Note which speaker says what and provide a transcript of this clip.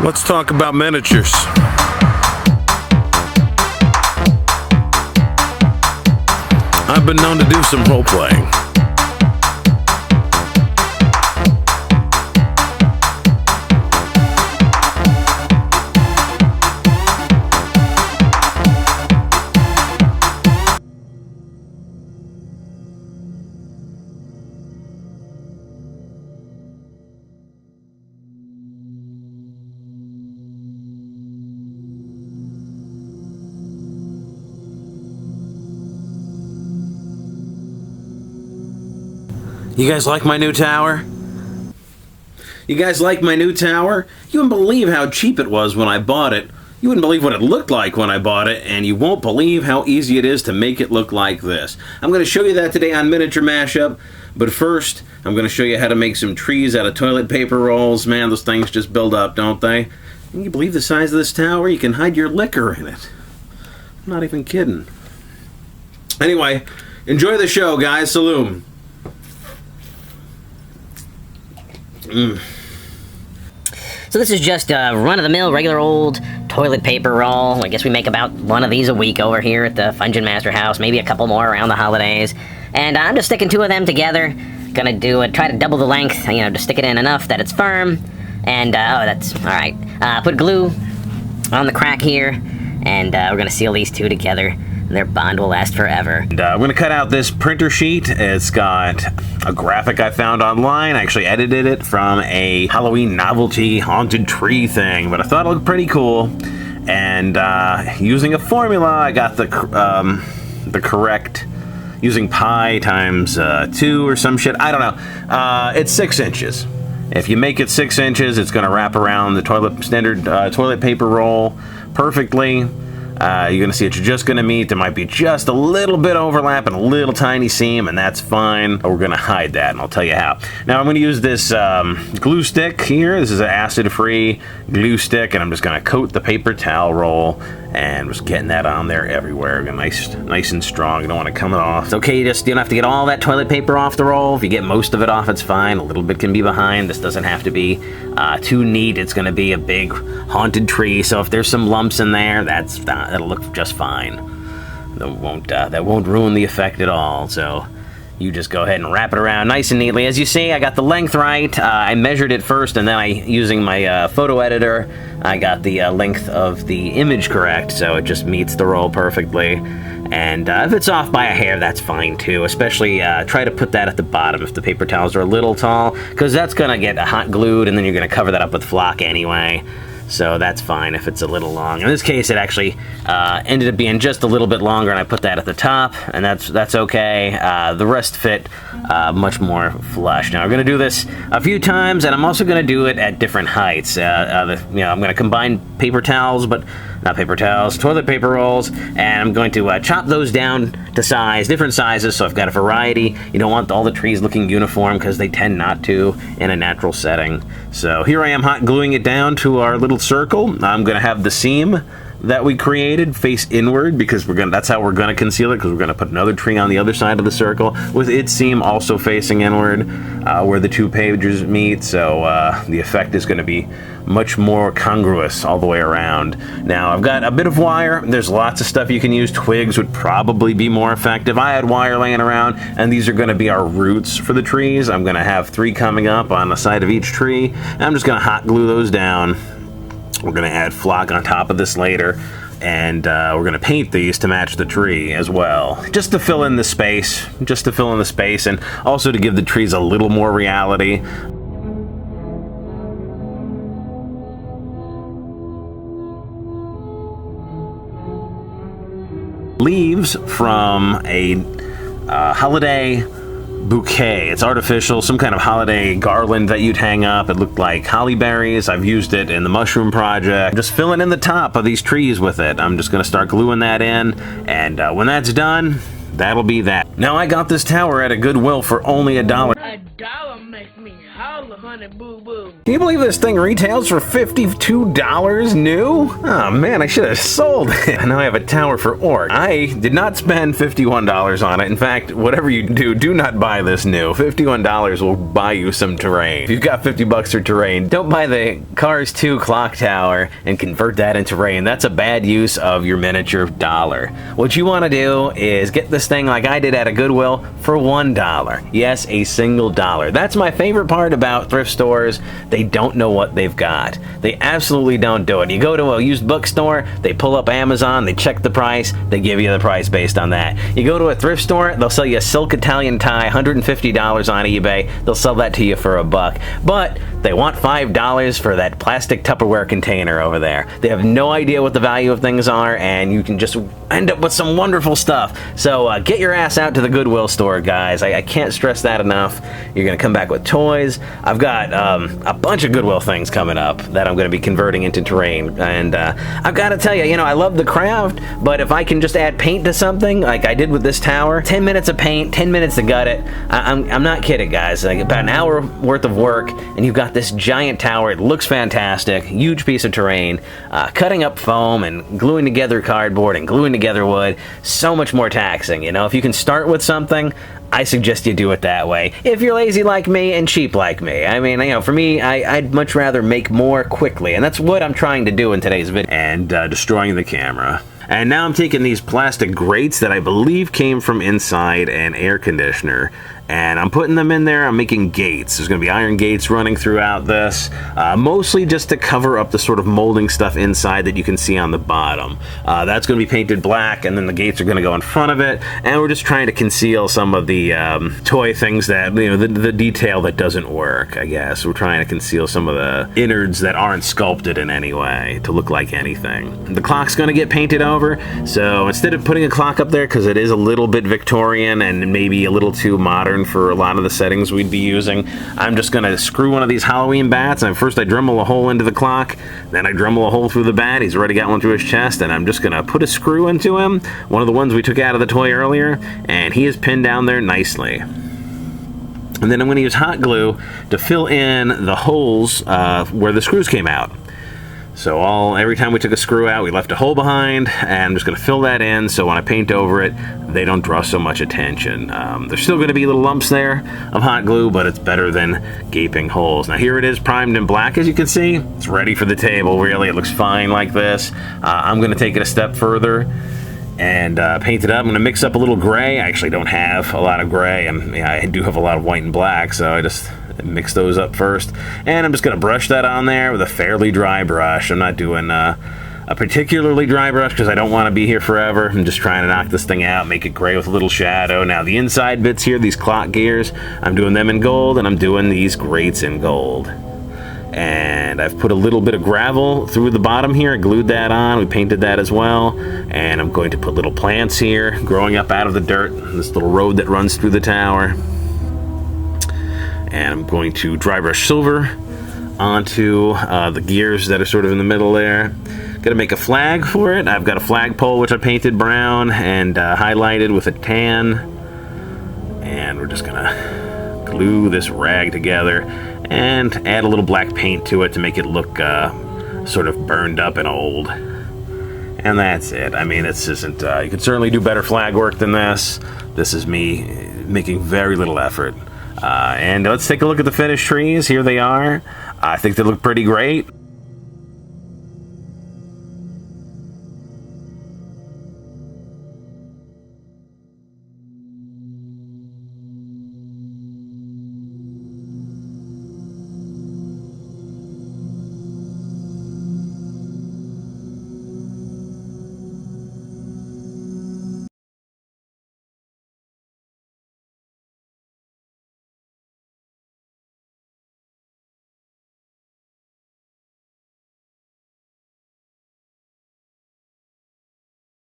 Speaker 1: Let's talk about miniatures. I've been known to do some role-playing. You guys like my new tower? You guys like my new tower? You wouldn't believe how cheap it was when I bought it. You wouldn't believe what it looked like when I bought it, and you won't believe how easy it is to make it look like this. I'm going to show you that today on Miniature Mashup, but first, I'm going to show you how to make some trees out of toilet paper rolls. Man, those things just build up, don't they? Can you believe the size of this tower? You can hide your liquor in it. I'm not even kidding. Anyway, enjoy the show, guys. Saloon.
Speaker 2: So this is just a run-of-the-mill, regular old toilet paper roll. I guess we make about one of these a week over here at the Function Master House, maybe a couple more around the holidays. And I'm just sticking two of them together. Gonna do it, try to double the length, you know, just stick it in enough that it's firm. And, oh, that's, alright. Put glue on the crack here, and we're gonna seal these two together. Their bond will last forever.
Speaker 1: And, I'm going to cut out this printer sheet. It's got a graphic I found online. I actually edited it from a Halloween novelty haunted tree thing, but I thought it looked pretty cool. And using a formula, I got the correct, using pi times 2 or some shit. I don't know. It's 6 inches. If you make it 6 inches, it's going to wrap around the standard toilet paper roll perfectly. You're going to see it's just going to meet. There might be just a little bit overlap and a little tiny seam, and that's fine. We're going to hide that, and I'll tell you how. Now, I'm going to use this glue stick here. This is an acid-free glue stick, and I'm just going to coat the paper towel roll, and just getting that on there everywhere. Nice and strong. You don't want to come off. It's okay, you don't have to get all that toilet paper off the roll. If you get most of it off, it's fine. A little bit can be behind. This doesn't have to be too neat. It's going to be a big haunted tree, so if there's some lumps in there, that'll look just fine. That won't ruin the effect at all. So you just go ahead and wrap it around nice and neatly. As you see, I got the length right. I measured it first, and then using my photo editor, I got the length of the image correct, so it just meets the roll perfectly. And if it's off by a hair, that's fine too. Especially try to put that at the bottom if the paper towels are a little tall, because that's gonna get hot glued, and then you're gonna cover that up with flock anyway. So that's fine if it's a little long. In this case, it actually ended up being just a little bit longer, and I put that at the top, and that's okay. The rest fit much more flush. Now, we're going to do this a few times, and I'm also going to do it at different heights. I'm going to combine paper towels, but not paper towels, toilet paper rolls, and I'm going to chop those down to different sizes, so I've got a variety. You don't want all the trees looking uniform, because they tend not to in a natural setting. So here I am hot gluing it down to our little circle. I'm going to have the seam that we created face inward, because that's how we're going to conceal it, because we're going to put another tree on the other side of the circle with its seam also facing inward where the two pages meet. So the effect is going to be much more congruous all the way around. Now, I've got a bit of wire. There's lots of stuff you can use. Twigs would probably be more effective. I had wire laying around, and these are going to be our roots for the trees. I'm going to have 3 coming up on the side of each tree, and I'm just going to hot glue those down. We're going to add flock on top of this later, and we're going to paint these to match the tree as well, just to fill in the space, and also to give the trees a little more reality. Leaves from a holiday bouquet. It's artificial, some kind of holiday garland that you'd hang up. It looked like holly berries. I've used it in the mushroom project. Just filling in the top of these trees with it. I'm just going to start gluing that in, and when that's done, that'll be that. Now, I got this tower at a Goodwill for only $1.
Speaker 3: $1 makes me holler, honey boo boo.
Speaker 1: Can you believe this thing retails for $52 new? Oh man, I should have sold it. Now I have a tower for orc. I did not spend $51 on it. In fact, whatever you do not buy this new. $51 will buy you some terrain. If you've got 50 bucks for terrain, don't buy the Cars 2 clock tower and convert that into terrain. That's a bad use of your miniature dollar. What you want to do is get this thing like I did at a Goodwill for $1. Yes, a single dollar. That's my favorite part about thrift stores. They don't know what they've got. They absolutely don't do it. You go to a used bookstore, they pull up Amazon, they check the price, they give you the price based on that. You go to a thrift store, they'll sell you a silk Italian tie, $150 on eBay. They'll sell that to you for $1. But they want $5 for that plastic Tupperware container over there. They have no idea what the value of things are, and you can just end up with some wonderful stuff. So get your ass out to the Goodwill store, guys. I can't stress that enough. You're going to come back with toys. I've got a bunch of Goodwill things coming up that I'm going to be converting into terrain. And I've got to tell you, I love the craft, but if I can just add paint to something, like I did with this tower, 10 minutes of paint, 10 minutes to gut it. I'm not kidding, guys. Like about an hour worth of work, and you've got this giant tower. It looks fantastic. Huge piece of terrain. Cutting up foam and gluing together cardboard and gluing together wood. So much more taxing. If you can start with something, I suggest you do it that way. If you're lazy like me and cheap like me. I mean, for me, I'd much rather make more quickly, and that's what I'm trying to do in today's video. And destroying the camera. And now I'm taking these plastic grates that I believe came from inside an air conditioner, and I'm putting them in there. I'm making gates. There's going to be iron gates running throughout this, mostly just to cover up the sort of molding stuff inside that you can see on the bottom. That's going to be painted black, and then the gates are going to go in front of it, and we're just trying to conceal some of the toy things that, the detail that doesn't work, I guess. We're trying to conceal some of the innards that aren't sculpted in any way to look like anything. The clock's going to get painted over, so instead of putting a clock up there, because it is a little bit Victorian and maybe a little too modern for a lot of the settings we'd be using, I'm just going to screw one of these Halloween bats, and first I Dremel a hole into the clock, then I Dremel a hole through the bat. He's already got one through his chest, and I'm just going to put a screw into him, one of the ones we took out of the toy earlier, and he is pinned down there nicely. And then I'm going to use hot glue to fill in the holes where the screws came out. So every time we took a screw out, we left a hole behind, and I'm just going to fill that in so when I paint over it, they don't draw so much attention. There's still going to be little lumps there of hot glue, but it's better than gaping holes. Now here it is primed in black, as you can see. It's ready for the table, really. It looks fine like this. I'm going to take it a step further and paint it up. I'm going to mix up a little gray. I actually don't have a lot of gray, and I do have a lot of white and black, so I just mix those up first. And I'm just going to brush that on there with a fairly dry brush. I'm not doing a particularly dry brush because I don't want to be here forever. I'm just trying to knock this thing out, make it gray with a little shadow. Now the inside bits here, these clock gears, I'm doing them in gold, and I'm doing these grates in gold. And I've put a little bit of gravel through the bottom here. I glued that on. We painted that as well. And I'm going to put little plants here growing up out of the dirt. This little road that runs through the tower. And I'm going to dry brush silver onto the gears that are sort of in the middle there. Gonna make a flag for it. I've got a flagpole which I painted brown and highlighted with a tan. And we're just gonna glue this rag together and add a little black paint to it to make it look sort of burned up and old. And that's it. I mean, this isn't, you could certainly do better flag work than this. This is me making very little effort. And let's take a look at the finished trees. Here they are. I think they look pretty great.